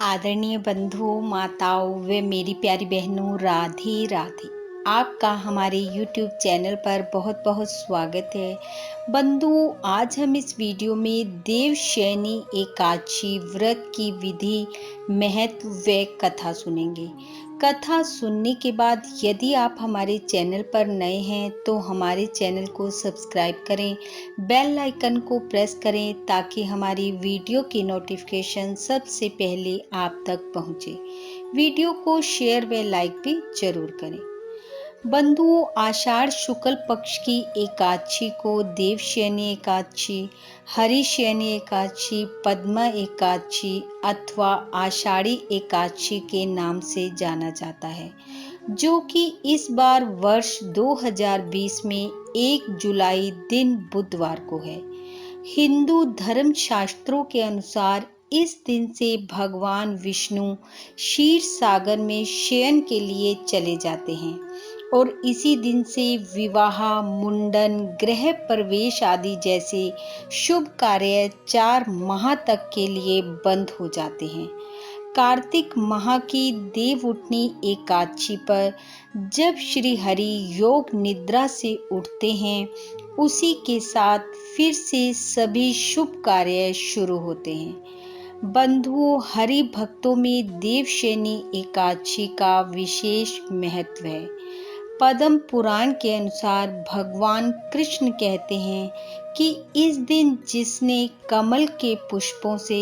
आदरणीय बंधुओं, माताओं व मेरी प्यारी बहनों, राधे राधे। आपका हमारे YouTube चैनल पर बहुत बहुत स्वागत है। बंधुओं, आज हम इस वीडियो में देवशयनी एकादशी व्रत की विधि, महत्व व कथा सुनेंगे। कथा सुनने के बाद यदि आप हमारे चैनल पर नए हैं तो हमारे चैनल को सब्सक्राइब करें, बेल आइकन को प्रेस करें ताकि हमारी वीडियो की नोटिफिकेशन सबसे पहले आप तक पहुंचे। वीडियो को शेयर व लाइक भी जरूर करें। बंधुओं, आषाढ़ शुक्ल पक्ष की एकादशी को देवशयनी एकादशी, हरिशयनी एकादशी, पद्मा एकादशी अथवा आषाढ़ी एकादशी के नाम से जाना जाता है, जो कि इस बार वर्ष 2020 में 1 जुलाई दिन बुधवार को है। हिंदू धर्म शास्त्रों के अनुसार इस दिन से भगवान विष्णु क्षीर सागर में शयन के लिए चले जाते हैं और इसी दिन से विवाह, मुंडन, गृह प्रवेश आदि जैसे शुभ कार्य 4 माह तक के लिए बंद हो जाते हैं। कार्तिक माह की देवउठनी एकादशी पर जब श्री हरि योग निद्रा से उठते हैं, उसी के साथ फिर से सभी शुभ कार्य शुरू होते हैं। बंधुओं, हरि भक्तों में देवशयनी एकादशी का विशेष महत्व है। पद्म पुराण के अनुसार भगवान कृष्ण कहते हैं कि इस दिन जिसने कमल के पुष्पों से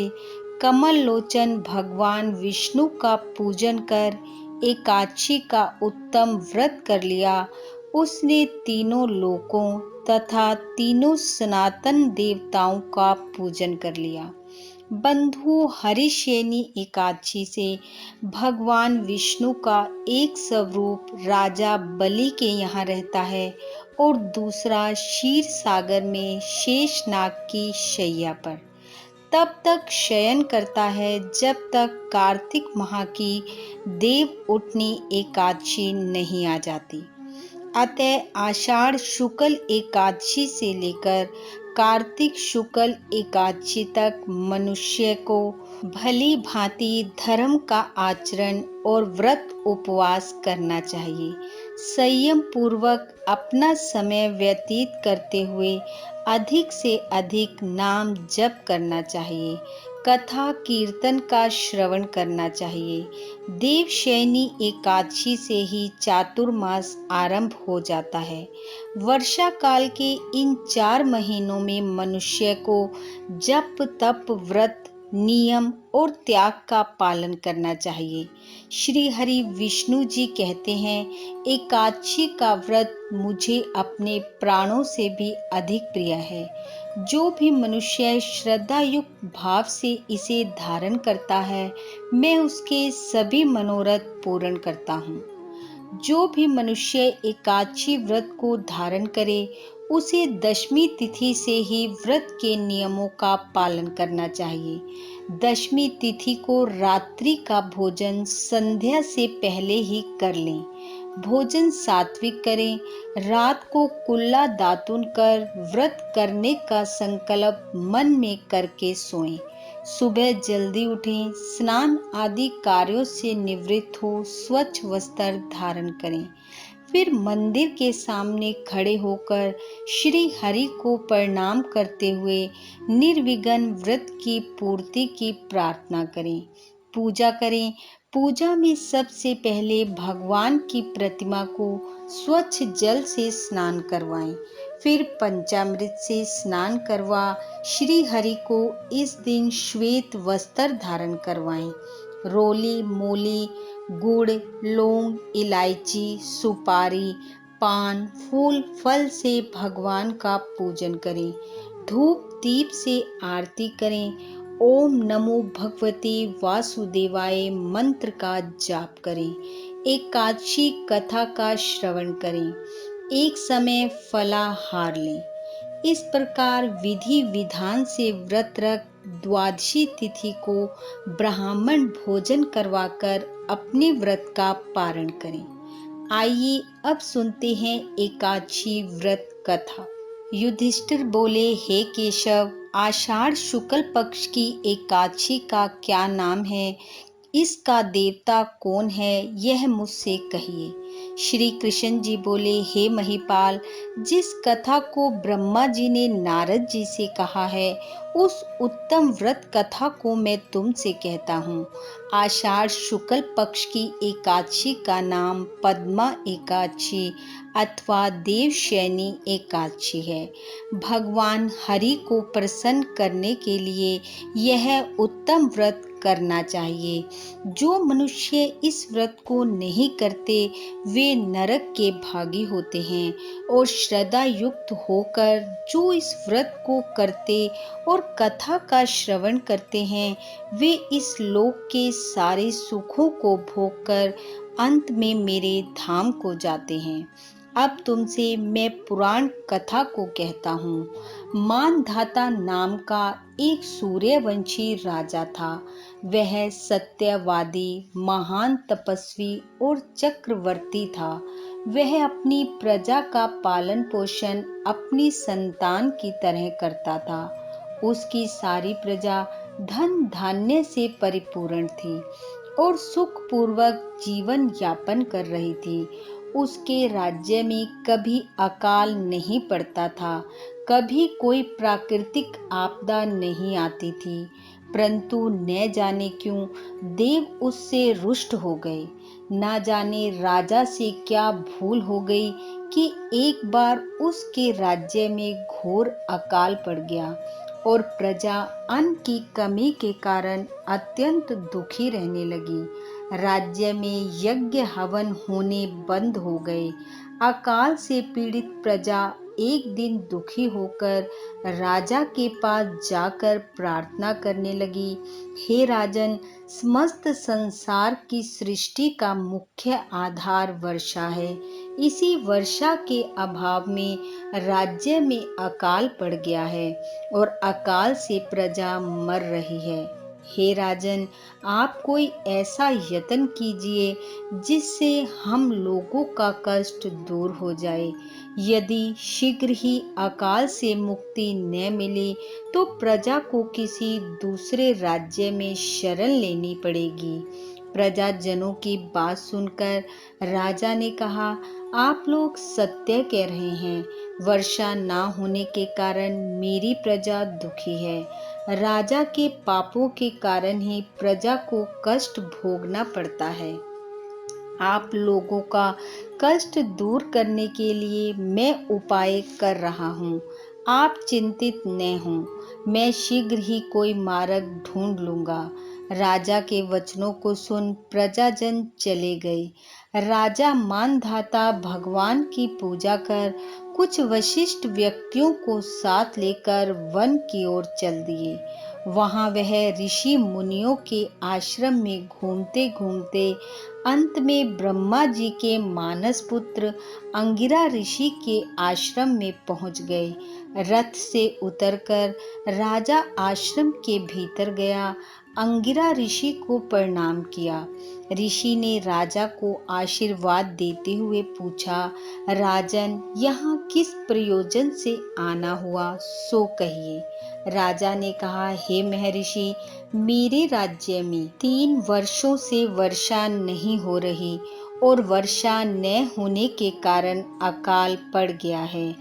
कमल लोचन भगवान विष्णु का पूजन कर एकादशी का उत्तम व्रत कर लिया, उसने तीनों लोकों तथा तीनों सनातन देवताओं का पूजन कर लिया। बंधु, हरिशयनी एकादशी से भगवान विष्णु का एक स्वरूप राजा बलि के यहाँ रहता है और दूसरा क्षीर सागर में शेषनाग की शैया पर तब तक शयन करता है जब तक कार्तिक माह की देव उठनी एकादशी नहीं आ जाती। अतः आषाढ़ शुक्ल एकादशी से लेकर कार्तिक शुक्ल एकादशी तक मनुष्य को भली भांति धर्म का आचरण और व्रत उपवास करना चाहिए। संयम पूर्वक अपना समय व्यतीत करते हुए अधिक से अधिक नाम जप करना चाहिए। कथा कीर्तन का श्रवण करना चाहिए। देवशयनी एकादशी से ही चातुर्मास आरंभ हो जाता है। वर्षा काल के इन 4 महीनों में मनुष्य को जप, तप, व्रत, नियम और त्याग का पालन करना चाहिए। श्री हरि विष्णु जी कहते हैं, एकादशी का व्रत मुझे अपने प्राणों से भी अधिक प्रिय है। जो भी मनुष्य श्रद्धा युक्त भाव से इसे धारण करता है, मैं उसके सभी मनोरथ पूर्ण करता हूँ। जो भी मनुष्य एकादशी व्रत को धारण करे, उसे दशमी तिथि से ही व्रत के नियमों का पालन करना चाहिए। दशमी तिथि को रात्रि का भोजन संध्या से पहले ही कर लें। भोजन सात्विक करें। रात को कुल्ला दातुन कर व्रत करने का संकल्प मन में करके सोएं। सुबह जल्दी उठें, स्नान आदि कार्यों से निवृत्त हो स्वच्छ वस्त्र धारण करें। फिर मंदिर के सामने खड़े होकर श्री हरि को प्रणाम करते हुए निर्विघ्न व्रत की पूर्ति की प्रार्थना करें। पूजा करें। पूजा में सबसे पहले भगवान की प्रतिमा को स्वच्छ जल से स्नान करवाएं। फिर पंचामृत से स्नान करवा श्री हरि को इस दिन श्वेत वस्त्र धारण करवाएं। रोली, मूली, गुड़, लौंग, इलायची, सुपारी, पान, फूल, फल से भगवान का पूजन करें। धूप दीप से आरती करें। ओम नमो भगवते वासुदेवाय मंत्र का जाप करें। एकादशी कथा का श्रवण करें। एक समय फलाहार लें। इस प्रकार विधि विधान से व्रत रख द्वादशी तिथि को ब्राह्मण भोजन करवाकर अपने व्रत का पारण करें। आइए अब सुनते हैं एकादशी व्रत कथा। युधिष्ठिर बोले, हे केशव, आषाढ़ शुक्ल पक्ष की एकादशी का क्या नाम है? इसका देवता कौन है, यह मुझसे कहिए। श्री कृष्ण जी बोले, हे महिपाल, जिस कथा को ब्रह्मा जी ने नारद जी से कहा है, उस उत्तम व्रत कथा को मैं तुमसे कहता हूँ। आषाढ़ शुक्ल पक्ष की एकादशी का नाम पद्मा एकादशी अथवा देवशयनी एकादशी है। भगवान हरि को प्रसन्न करने के लिए यह उत्तम व्रत करना चाहिए। जो मनुष्य इस व्रत को नहीं करते वे नरक के भागी होते हैं, और श्रद्धा युक्त होकर जो इस व्रत को करते और कथा का श्रवण करते हैं, वे इस लोक के सारे सुखों को भोगकर अंत में मेरे धाम को जाते हैं। अब तुमसे मैं पुराण कथा को कहता हूँ। मानधाता नाम का एक सूर्यवंशी राजा था। वह सत्यवादी, महान तपस्वी और चक्रवर्ती था। वह अपनी प्रजा का पालन पोषण अपनी संतान की तरह करता था। उसकी सारी प्रजा धन धान्य से परिपूर्ण थी और सुखपूर्वक जीवन यापन कर रही थी। उसके राज्य में कभी अकाल नहीं पड़ता था, कभी कोई प्राकृतिक आपदा नहीं आती थी। परंतु न जाने क्यों देव उससे रुष्ट हो गए। ना जाने राजा से क्या भूल हो गई कि एक बार उसके राज्य में घोर अकाल पड़ गया और प्रजा अन्न की कमी के कारण अत्यंत दुखी रहने लगी। राज्य में यज्ञ हवन होने बंद हो गए। अकाल से पीड़ित प्रजा एक दिन दुखी होकर राजा के पास जाकर प्रार्थना करने लगी, हे राजन, समस्त संसार की सृष्टि का मुख्य आधार वर्षा है। इसी वर्षा के अभाव में राज्य में अकाल पड़ गया है और अकाल से प्रजा मर रही है। हे राजन, आप कोई ऐसा यत्न कीजिए जिससे हम लोगों का कष्ट दूर हो जाए। यदि शीघ्र ही अकाल से मुक्ति न मिले तो प्रजा को किसी दूसरे राज्य में शरण लेनी पड़ेगी। प्रजाजनों की बात सुनकर राजा ने कहा, आप लोग सत्य कह रहे हैं। वर्षा ना होने के कारण मेरी प्रजा दुखी है। राजा के पापों के कारण ही प्रजा को कष्ट भोगना पड़ता है। आप लोगों का कष्ट दूर करने के लिए मैं उपाय कर रहा हूँ। आप चिंतित न हों, मैं शीघ्र ही कोई मार्ग ढूंढ लूँगा। राजा के वचनों को सुन प्रजाजन चले गए। राजा मानधाता भगवान की पूजा कर कुछ वशिष्ठ व्यक्तियों को साथ लेकर वन की ओर चल दिए। वहां वह ऋषि मुनियों के आश्रम में घूमते घूमते अंत में ब्रह्मा जी के मानस पुत्र अंगिरा ऋषि के आश्रम में पहुंच गए। रथ से उतरकर राजा आश्रम के भीतर गया। अंगिरा ऋषि को प्रणाम किया। ऋषि ने राजा को आशीर्वाद देते हुए पूछा, राजन, यहाँ किस प्रयोजन से आना हुआ, सो कहिए। राजा ने कहा, हे महर्षि, मेरे राज्य में 3 वर्षों से वर्षा नहीं हो रही और वर्षा न होने के कारण अकाल पड़ गया है।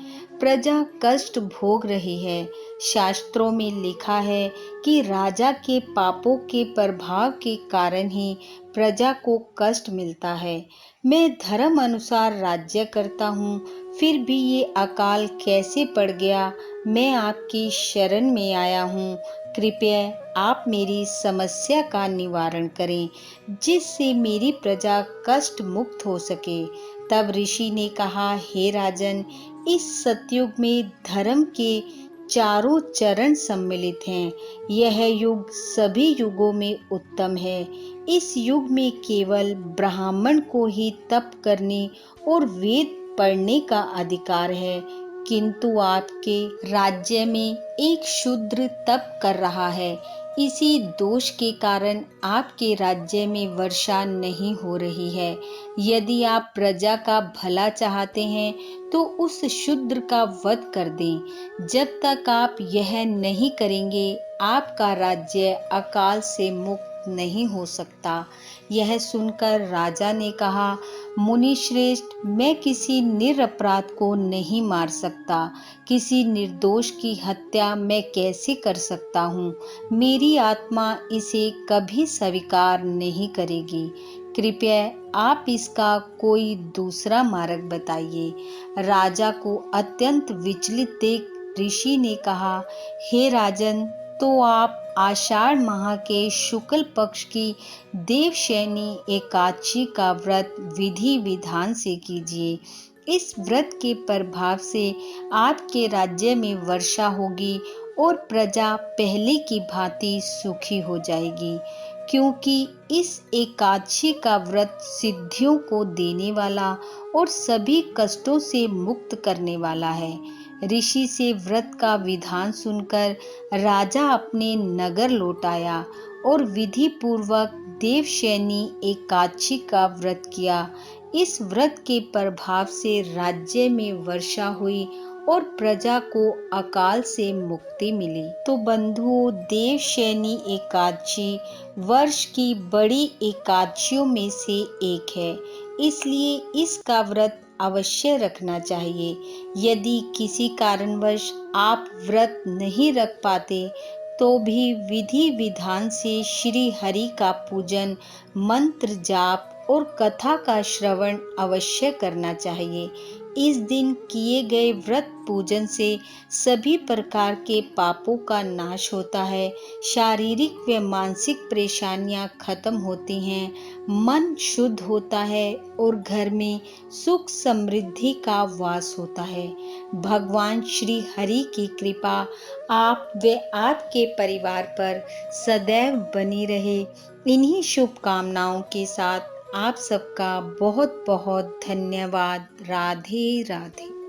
प्रजा कष्ट भोग रही है। शास्त्रों में लिखा है कि राजा के पापों के प्रभाव के कारण ही प्रजा को कष्ट मिलता है। मैं धर्म अनुसार राज्य करता हूँ, फिर भी ये अकाल कैसे पड़ गया। मैं आपकी शरण में आया हूँ। कृपया आप मेरी समस्या का निवारण करें, जिससे मेरी प्रजा कष्ट मुक्त हो सके। तब ऋषि ने कहा, हे राजन, इस सतयुग में धर्म के चारों चरण सम्मिलित हैं। यह युग सभी युगों में उत्तम है। इस युग में केवल ब्राह्मण को ही तप करने और वेद पढ़ने का अधिकार है, किंतु आपके राज्य में एक शूद्र तप कर रहा है। इसी दोष के कारण आपके राज्य में वर्षा नहीं हो रही है। यदि आप प्रजा का भला चाहते हैं तो उस शूद्र का वध कर दें। जब तक आप यह नहीं करेंगे, आपका राज्य अकाल से मुक्त मुक्त नहीं हो सकता। यह सुनकर राजा ने कहा, मुनि श्रेष्ठ, मैं किसी निरपराध को नहीं मार सकता, किसी निर्दोष की हत्या मैं कैसे कर सकता हूँ? मेरी आत्मा इसे कभी स्वीकार नहीं करेगी। कृपया आप इसका कोई दूसरा मार्ग बताइए। राजा को अत्यंत विचलित देख ऋषि ने कहा, हे राजन, तो आप आषाढ़ माह के शुक्ल पक्ष की देवशयनी एकादशी का व्रत विधि विधान से कीजिए। इस व्रत के प्रभाव से आपके राज्य में वर्षा होगी और प्रजा पहले की भांति सुखी हो जाएगी, क्योंकि इस एकादशी का व्रत सिद्धियों को देने वाला और सभी कष्टों से मुक्त करने वाला है। ऋषि से व्रत का विधान सुनकर राजा अपने नगर लौट आया और विधि पूर्वक देवशयनी एकादशी का व्रत किया। इस व्रत के प्रभाव से राज्य में वर्षा हुई और प्रजा को अकाल से मुक्ति मिली। तो बंधु, देवशयनी एकादशी वर्ष की बड़ी एकादशियों में से एक है, इसलिए इसका व्रत अवश्य रखना चाहिए। यदि किसी कारणवश आप व्रत नहीं रख पाते तो भी विधि विधान से श्री हरि का पूजन, मंत्र जाप और कथा का श्रवण अवश्य करना चाहिए। इस दिन किए गए व्रत पूजन से सभी प्रकार के पापों का नाश होता है, शारीरिक व मानसिक परेशानियां खत्म होती हैं, मन शुद्ध होता है और घर में सुख समृद्धि का वास होता है। भगवान श्री हरि की कृपा आप व आपके परिवार पर सदैव बनी रहे। इन्हीं शुभकामनाओं के साथ आप सबका बहुत बहुत धन्यवाद। राधे राधे।